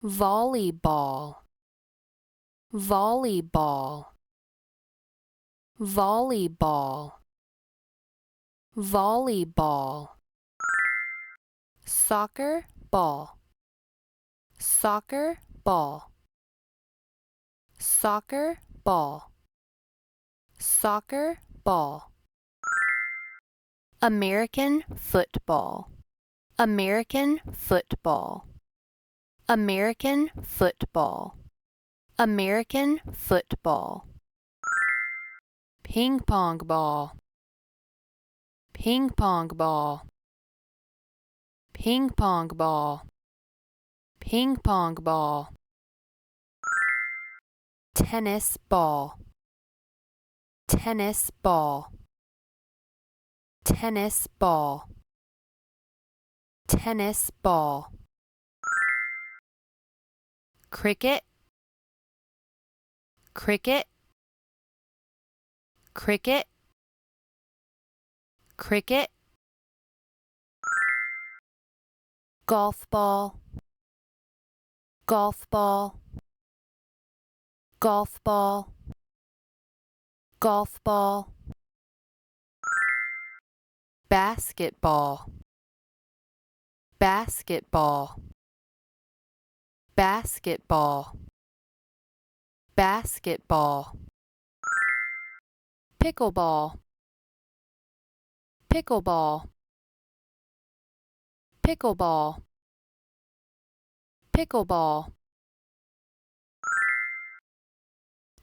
volleyball, volleyball, volleyball, volleyball, soccer ball, soccer ball, soccer ball, soccer ball, American football, American football, American football, American football, ping pong ball, ping pong ball, ping pong ball, ping pong ball, tennis ball, tennis ball, tennis ball, tennis ball, cricket, cricket, cricket, cricket, golf ball, golf ball, golf ball, golf ball, basketball, basketball, basketball, basketball, pickleball, pickleball, pickleball, pickleball,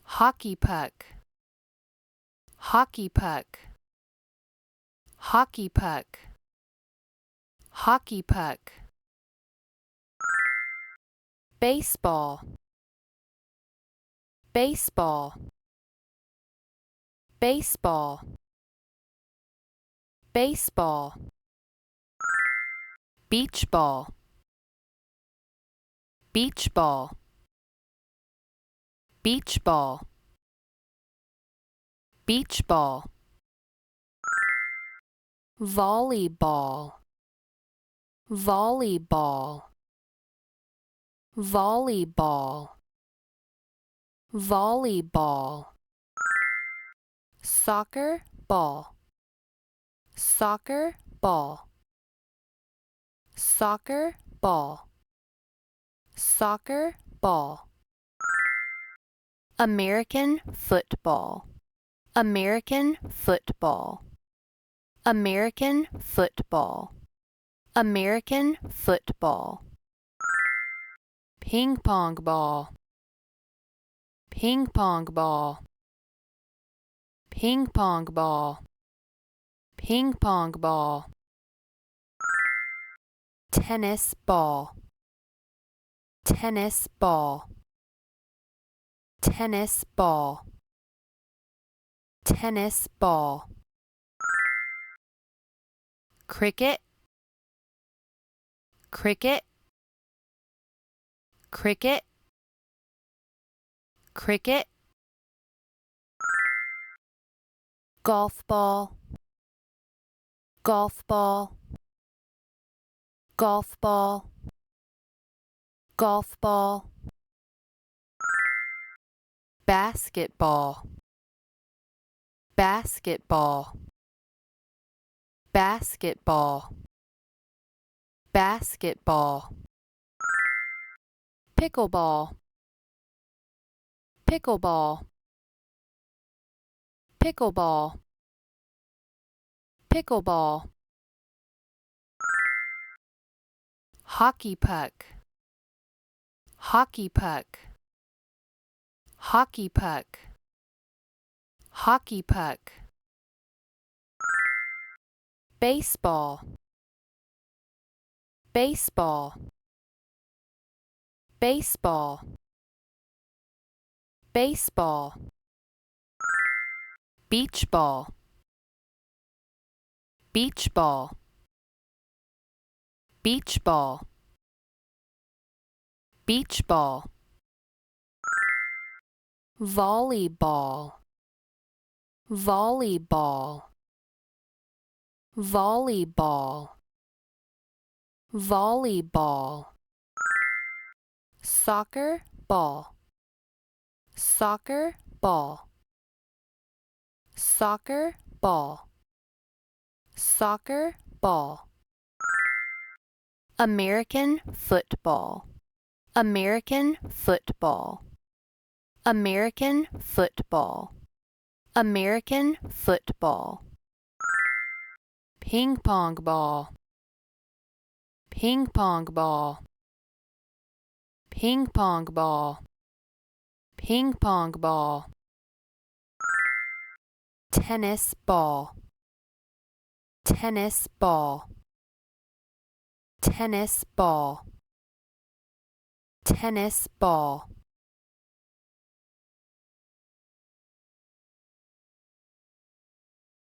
hockey puck, hockey puck, hockey puck, hockey puck, baseball, baseball, baseball, baseball, beach ball, beach ball, beach ball, beach ball, volleyball, volleyball, volleyball, volleyball, soccer ball, soccer ball, soccer ball, soccer ball, American football, American football, American football, American football, ping pong ball, ping pong ball, ping pong ball, ping pong ball, tennis ball, tennis ball, tennis ball, tennis ball, cricket, cricket, cricket, cricket, golf ball, golf ball, golf ball, golf ball, basketball, basketball, basketball, basketball, pickleball, pickleball, pickleball, pickleball, hockey puck, hockey puck, hockey puck, hockey puck, baseball, baseball, baseball, baseball, beach ball, beach ball, beach ball, beach ball, volleyball, volleyball, volleyball, volleyball, soccer ball, soccer ball, soccer ball, soccer ball. American football, American football, American football, American football. Ping pong ball, ping pong ball, ping pong ball, ping pong ball. Tennis ball, tennis ball, tennis ball, tennis ball.